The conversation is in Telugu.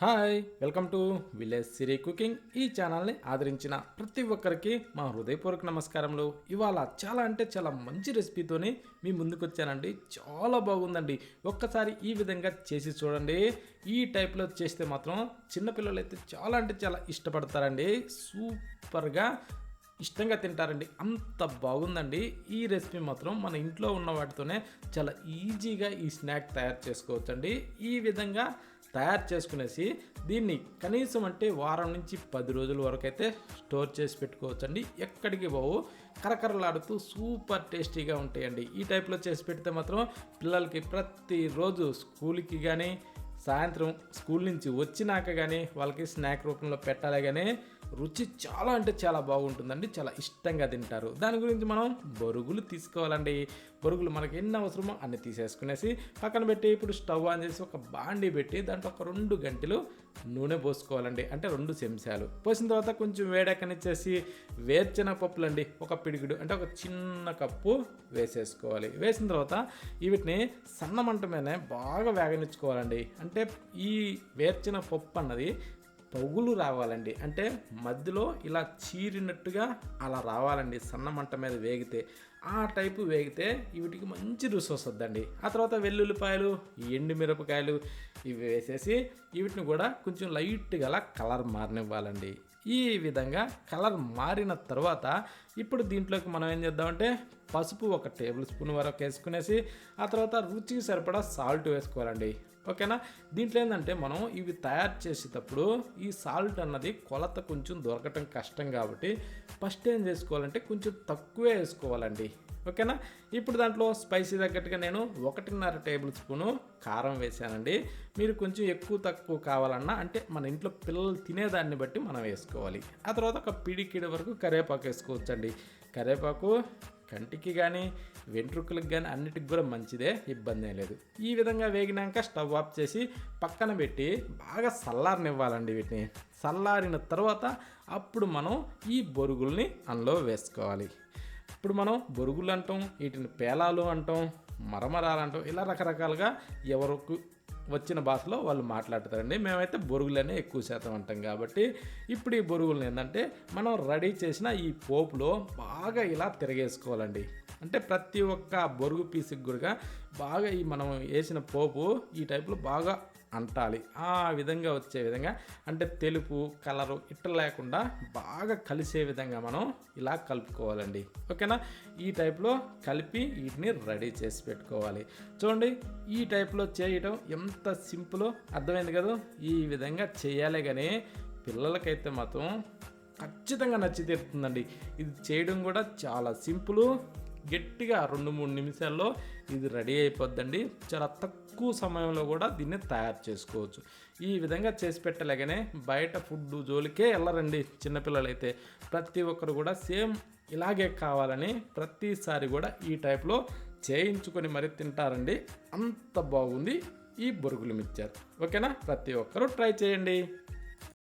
Hi welcome to village Siri cooking. ఈ ఛానల్ని ఆదరించిన ప్రతి ఒక్కరికి మా హృదయపూర్వక నమస్కారములు. ఇవాళ చాలా అంటే చాలా మంచి రెసిపీతోని మీ ముందుకు వచ్చానండి. చాలా బాగుందండి. ఒక్కసారి ఈ విధంగా చేసి చూడండి. ఈ టైప్లో చేస్తే మాత్రం చిన్నపిల్లలు అయితే చాలా అంటే చాలా ఇష్టపడతారండి. సూపర్గా ఇష్టంగా తింటారండి. అంత బాగుందండి. ఈ రెసిపీ మాత్రం మన ఇంట్లో ఉన్న వాటితోనే చాలా ఈజీగా ఈ స్నాక్ తయారు చేసుకోవచ్చండి. ఈ విధంగా తయారు చేసుకునేసి దీన్ని కనీసం అంటే వారం నుంచి 10 రోజుల వరకు అయితే స్టోర్ చేసి పెట్టుకోవచ్చండి. ఎక్కడికి పోవు, కరకరలాడుతూ సూపర్ టేస్టీగా ఉంటాయండి. ఈ టైప్లో చేసి పెడితే మాత్రం పిల్లలకి ప్రతిరోజు స్కూల్కి కానీ సాయంత్రం స్కూల్ నుంచి వచ్చినాక కానీ వాళ్ళకి స్నాక్ రూపంలో పెట్టాలి. కానీ రుచి చాలా అంటే చాలా బాగుంటుందండి. చాలా ఇష్టంగా తింటారు. దాని గురించి మనం బొరుగులు తీసుకోవాలండి. బొరుగులు మనకి ఎన్ని అవసరమో అన్ని తీసేసుకునేసి పక్కన పెట్టి ఇప్పుడు స్టవ్ ఆన్ చేసి ఒక బాండీ పెట్టి దాంట్లో ఒక 2 గంటలు నూనె పోసుకోవాలండి. అంటే 2 చెంచాలు పోసిన తర్వాత కొంచెం వేడెక్కనిచ్చేసి వేరుశనగ పప్పులండి ఒక పిడిగుడు అంటే ఒక చిన్న కప్పు వేసేసుకోవాలి. వేసిన తర్వాత వీటిని సన్న మంట మీదనే బాగా వేగనిచ్చుకోవాలండి. అంటే ఈ వేరుశనగ పప్పు అన్నది పొగులు రావాలండి. అంటే మధ్యలో ఇలా చీరినట్టుగా అలా రావాలండి సన్న మంట మీద వేగితే. ఆ టైపు వేగితే వీటికి మంచి రుచి వస్తుందండి. ఆ తర్వాత వెల్లుల్లిపాయలు, ఎండు మిరపకాయలు ఇవి వేసేసి వీటిని కూడా కొంచెం లైట్గా అలా కలర్ మారనివ్వాలండి. ఈ విధంగా కలర్ మారిన తర్వాత ఇప్పుడు దీంట్లోకి మనం ఏం చేద్దామంటే పసుపు 1 టేబుల్ స్పూన్ వరకు వేసుకునేసి ఆ తర్వాత రుచికి సరిపడా సాల్ట్ వేసుకోవాలండి. ఓకేనా. దీంట్లో ఏంటంటే మనం ఇవి తయారు చేసేటప్పుడు ఈ సాల్ట్ అన్నది కొలత కొంచెం దొరకటం కష్టం కాబట్టి ఫస్ట్ ఏం చేసుకోవాలంటే కొంచెం తక్కువే వేసుకోవాలండి. ఓకేనా. ఇప్పుడు దాంట్లో స్పైసీ తగ్గట్టుగా నేను 1.5 టేబుల్ స్పూను కారం వేసానండి. మీరు కొంచెం ఎక్కువ తక్కువ కావాలన్నా అంటే మన ఇంట్లో పిల్లలు తినేదాన్ని బట్టి మనం వేసుకోవాలి. ఆ తర్వాత ఒక పిడికిడి వరకు కరివేపాకు వేసుకోవచ్చండి. కరివేపాకు కంటికి కానీ వెంట్రుకలకు కానీ అన్నిటికి కూడా మంచిదే, ఇబ్బంది ఏం లేదు. ఈ విధంగా వేగినాక స్టవ్ ఆఫ్ చేసి పక్కన పెట్టి బాగా చల్లారనివ్వాలండి. వీటిని చల్లారిన తర్వాత అప్పుడు మనం ఈ బొరుగుల్ని అందులో వేసుకోవాలి. ఇప్పుడు మనం బొరుగులు అంటాం, వీటిని పేలాలు అంటాం, మరమరాలు అంటాం, ఇలా రకరకాలుగా ఎవరికి వచ్చిన భాషలో వాళ్ళు మాట్లాడతారండి. మేమైతే బొరుగులనే ఎక్కువ శాతం అంటాం కాబట్టి ఇప్పుడు ఈ బొరుగులను ఏంటంటే మనం రెడీ చేసిన ఈ పోపులో బాగా ఇలా తిరగేసుకోవాలండి. అంటే ప్రతి ఒక్క బొరుగు పీసుకి కూడా బాగా ఈ మనం వేసిన పోపు ఈ టైప్లో బాగా అంటాలి. ఆ విధంగా వచ్చే విధంగా అంటే తెలుపు కలరు ఇట్లా లేకుండా బాగా కలిసే విధంగా మనం ఇలా కలుపుకోవాలండి. ఓకేనా. ఈ టైప్లో కలిపి వీటిని రెడీ చేసి పెట్టుకోవాలి. చూడండి ఈ టైప్లో చేయటం ఎంత సింపుల్, అర్థమైంది కదా. ఈ విధంగా చేయాలి. కానీ పిల్లలకైతే మాత్రం ఖచ్చితంగా నచ్చి తీరుతుందండి. ఇది చేయడం కూడా చాలా సింపుల్. గట్టిగా 2-3 నిమిషాల్లో ఇది రెడీ అయిపోద్దండి. చాలా తక్కువ సమయంలో కూడా దీన్ని తయారు చేసుకోవచ్చు. ఈ విధంగా చేసి పెట్టలేగానే బయట ఫుడ్ జోలికే వెళ్ళరండి చిన్నపిల్లలైతే. ప్రతి ఒక్కరు కూడా సేమ్ ఇలాగే కావాలని ప్రతిసారి కూడా ఈ టైప్లో చేయించుకొని మరి తింటారండి. అంత బాగుంది ఈ బొరుగులు మిక్చర్. ఓకేనా. ప్రతి ఒక్కరూ ట్రై చేయండి.